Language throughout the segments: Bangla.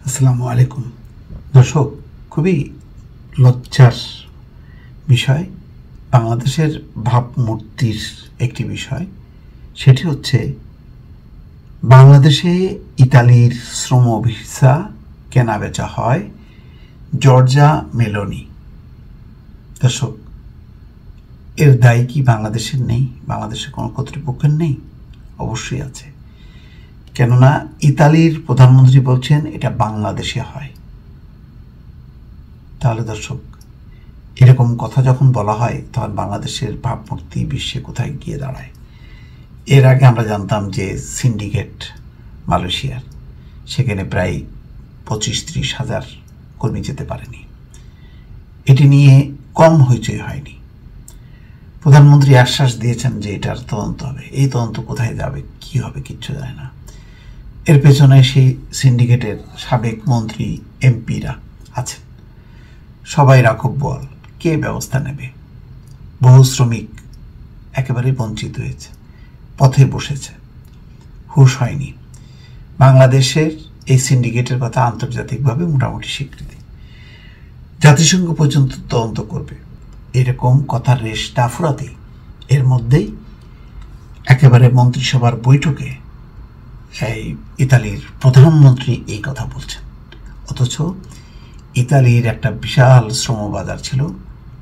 আসসালামু আলাইকুম দর্শক, খুবই লজ্জার বিষয় বাংলাদেশের ভাবমূর্তির একটি বিষয়। সেটি হচ্ছে বাংলাদেশে ইতালির শ্রম ভিসা কেনা বেচা হয় জর্জা মেলোনি। দর্শক, এর দায় কি বাংলাদেশের নেই? বাংলাদেশের কোনো কর্তৃপক্ষের নেই? অবশ্যই আছে। কেননা ইতালির প্রধানমন্ত্রী বলছেন এটা বাংলাদেশে হয়। তাহলে দর্শক, এরকম কথা যখন বলা হয় তখন বাংলাদেশের ভাবমূর্তি বিশ্বে কোথায় গিয়ে দাঁড়ায়? এর আগে আমরা জানতাম যে সিন্ডিকেট মালয়েশিয়ার, সেখানে প্রায় 25-30 হাজার কর্মী যেতে পারেনি। এটি নিয়ে কম হইচই হয়নি। প্রধানমন্ত্রী আশ্বাস দিয়েছেন যে এটার তদন্ত হবে। এই তদন্ত কোথায় যাবে, কি হবে, কিচ্ছু জানে না। এর পেছনে সেই সিন্ডিকেটের সাবেক মন্ত্রী এমপিরা আছেন। সবাই রাঘব বোয়াল। কে ব্যবস্থা নেবে? বহু শ্রমিক একেবারে বঞ্চিত হয়েছে, পথে বসেছে, হুঁশ হয়নি। বাংলাদেশের এই সিন্ডিকেটের কথা আন্তর্জাতিকভাবে মোটামুটি স্বীকৃতি। জাতিসংঘ পর্যন্ত তদন্ত করবে, এরকম কথার রেশ ডাফুরাতেই এর মধ্যেই একেবারে মন্ত্রিসভার বৈঠকে এই ইতালির প্রধানমন্ত্রী এই কথা বলছেন। অথচ ইতালির একটা বিশাল শ্রমবাজার ছিল।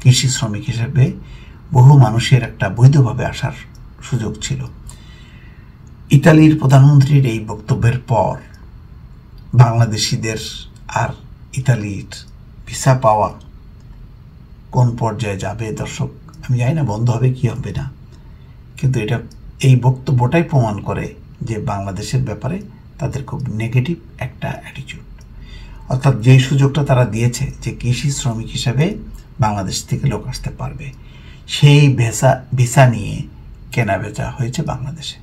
কৃষি শ্রমিক হিসেবে বহু মানুষের একটা বৈধভাবে আসার সুযোগ ছিল। ইতালির প্রধানমন্ত্রীর এই বক্তব্যের পর বাংলাদেশিদের আর ইতালির ভিসা পাওয়া কোন পর্যায়ে যাবে দর্শক আমি জানি না, বন্ধ হবে কি হবে না। কিন্তু এই বক্তব্যটাই প্রমাণ করে যে বাংলাদেশের ব্যাপারে তাদের খুব নেগেটিভ একটা অ্যাটিটিউড। অর্থাৎ যেই সুযোগটা তারা দিয়েছে যে কৃষি শ্রমিক হিসাবে বাংলাদেশ থেকে লোক আসতে পারবে, সেই ভিসা নিয়ে কেনা বেচা হয়েছে বাংলাদেশে।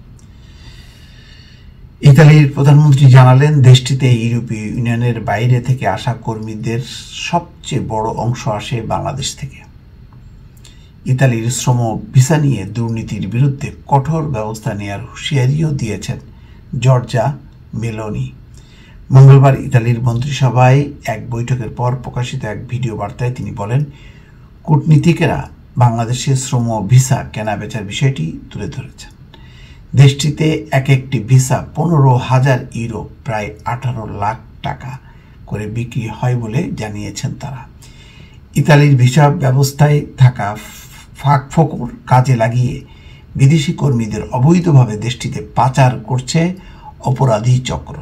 ইতালির প্রধানমন্ত্রী জানালেন, দেশটিতে ইউরোপীয় ইউনিয়নের বাইরে থেকে আসা কর্মীদের সবচেয়ে বড় অংশ আসে বাংলাদেশ থেকে। ইতালির শ্রম ভিসা নিয়ে দুর্নীতির বিরুদ্ধে কঠোর ব্যবস্থা নেওয়ার হুঁশিয়ারিও দিয়েছেন জর্জা মেলোনি। মঙ্গলবার ইতালির মন্ত্রিসভায় এক বৈঠকের পর প্রকাশিত এক ভিডিও বার্তায় তিনি বলেন, কূটনীতিকেরা বাংলাদেশের শ্রম ভিসা কেনাবেচার বিষয়টি তুলে ধরেছেন। দেশটিতে এক একটি ভিসা 15,000 ইউরো, প্রায় 18 লাখ টাকা করে বিক্রি হয় বলে জানিয়েছেন তারা। ইতালির ভিসা ব্যবস্থায় থাকা ফাঁকফোকর কাজে লাগিয়ে বিদেশি কর্মীদের অবৈধভাবে দেশটিতে পাচার করছে অপরাধী চক্র।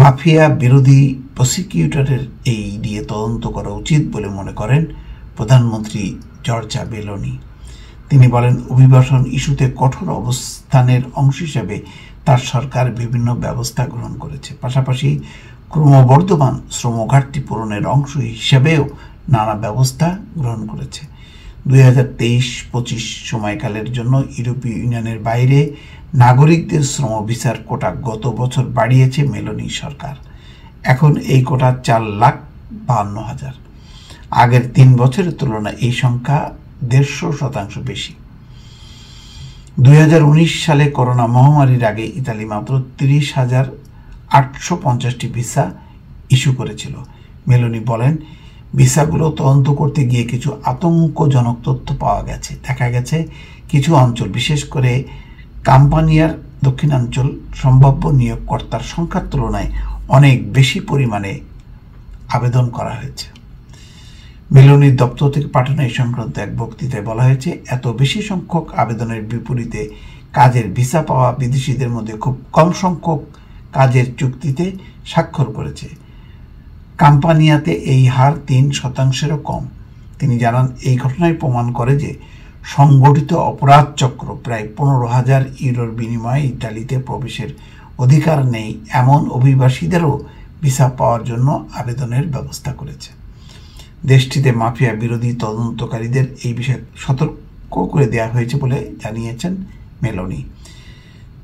মাফিয়া বিরোধী প্রসিকিউটরের এই নিয়ে তদন্ত করা উচিত বলে মনে করেন প্রধানমন্ত্রী জর্জা মেলোনি। তিনি বলেন, অভিবাসন ইস্যুতে কঠোর অবস্থানের অংশ হিসেবে তার সরকার বিভিন্ন ব্যবস্থা গ্রহণ করেছে। পাশাপাশি ক্রমবর্ধমান শ্রম ঘাটতি পূরণের অংশ হিসেবেও নানা ব্যবস্থা গ্রহণ করেছে। 2023-25 সময়কালের জন্য ইউরোপীয় ইউনিয়নের বাইরে নাগরিকদের শ্রম ভিসার কোটা গত বছর বাড়িয়েছে মেলোনি সরকার। এখন এই কোটা 4,52,000। আগের 3 বছরের তুলনায় এই সংখ্যা 150% বেশি। 2019 সালে করোনা মহামারীর আগে ইতালি মাত্র 30,850টি ভিসা ইস্যু করেছিল। মেলোনি বলেন, ভিসাগুলো তদন্ত করতে গিয়ে কিছু আতঙ্কজনক তথ্য পাওয়া গেছে। দেখা গেছে কিছু অঞ্চল, বিশেষ করে কাম্পানিয়ার দক্ষিণাঞ্চল, সম্ভাব্য নিয়োগকর্তার সংখ্যার তুলনায় অনেক বেশি পরিমাণে আবেদন করা হয়েছে। মেলোনির দপ্তর থেকে পাঠানো এই সংক্রান্ত এক বক্তৃতায় বলা হয়েছে, এত বেশি সংখ্যক আবেদনের বিপরীতে কাজের ভিসা পাওয়া বিদেশিদের মধ্যে খুব কম সংখ্যক কাজের চুক্তিতে স্বাক্ষর করেছে। কাম্পানিয়াতে এই হার 3%-ও কম। তিনি জানান, এই ঘটনায় প্রমাণ করে যে সংগঠিত অপরাধ চক্র প্রায় 15,000 ইউরোর বিনিময়ে ইতালিতে প্রবেশের অধিকার নেই এমন অভিবাসীদেরও ভিসা পাওয়ার জন্য আবেদনের ব্যবস্থা করেছে। দেশটিতে মাফিয়া বিরোধী তদন্তকারীদের এই বিষয়ে সতর্ক করে দেওয়া হয়েছে বলে জানিয়েছেন মেলোনি।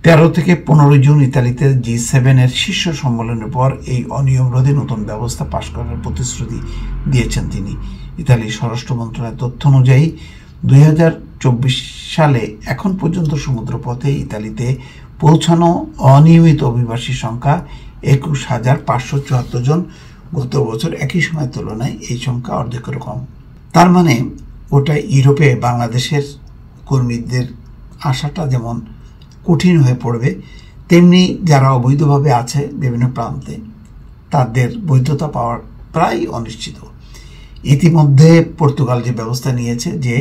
13 থেকে 15 জুন ইতালিতে G7 শীর্ষ সম্মেলনের পর এই অনিয়ম রোধে নতুন ব্যবস্থা পাশ করার প্রতিশ্রুতি দিয়েছেন তিনি। ইতালির স্বরাষ্ট্র মন্ত্রণালয়ের তথ্য অনুযায়ী 2024 সালে এখন পর্যন্ত সমুদ্রপথে ইতালিতে পৌঁছানো অনিয়মিত অভিবাসীর সংখ্যা 21,574 জন। গত বছর একই সময়ের তুলনায় এই সংখ্যা অর্ধেকেরও কম। তার মানে ওটা ইউরোপে বাংলাদেশের কর্মীদের আসাটা যেমন কঠিন হয়ে পড়বে, তেমনি যারা অবৈধভাবে আছে বিভিন্ন প্রান্তে তাদের বৈধতা পাওয়ার প্রায় অনিশ্চিত। ইতিমধ্যে পর্তুগাল যে ব্যবস্থা নিয়েছে যে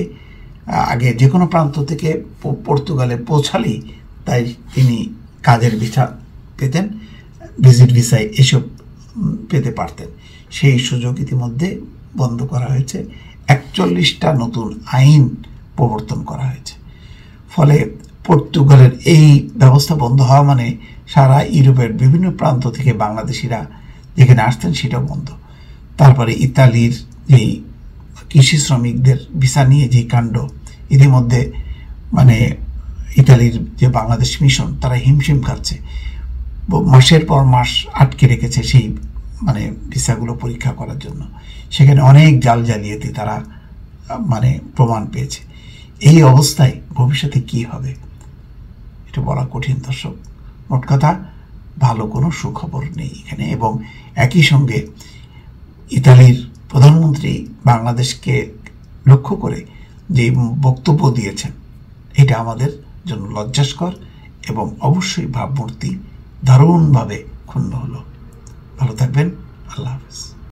আগে যে কোনো প্রান্ত থেকে পর্তুগালে পৌঁছালেই তাই তিনি কাজের ভিসা পেতেন, ভিজিট ভিসায় এসব পেতে পারতেন, সেই সুযোগ ইতিমধ্যে বন্ধ করা হয়েছে। 41টা নতুন আইন প্রবর্তন করা হয়েছে। ফলে পর্তুগালের এই ব্যবস্থা বন্ধ হওয়া মানে সারা ইউরোপের বিভিন্ন প্রান্ত থেকে বাংলাদেশিরা যেখানে আসতেন সেটাও বন্ধ। তারপরে ইতালির যেই কৃষি শ্রমিকদের ভিসা নিয়ে যে কাণ্ড, ইতিমধ্যে মানে ইতালির যে বাংলাদেশ মিশন তারা হিমশিম খাচ্ছে, মাসের পর মাস আটকে রেখেছে সেই মানে ভিসাগুলো পরীক্ষা করার জন্য। সেখানে অনেক জাল জালিয়াতি তারা মানে প্রমাণ পেয়েছে। এই অবস্থায় ভবিষ্যতে কি হবে এটা বলা কঠিন দর্শক। মোট কথা ভালো কোনো সুখবর নেই এখানে। এবং একই সঙ্গে ইতালির প্রধানমন্ত্রী বাংলাদেশকে লক্ষ্য করে যে বক্তব্য দিয়েছেন এটা আমাদের জন্য লজ্জাস্কর এবং অবশ্যই ভাবমূর্তি দারুণভাবে ক্ষুণ্ণ হলো। ভালো থাকবেন। আল্লাহ হাফেজ।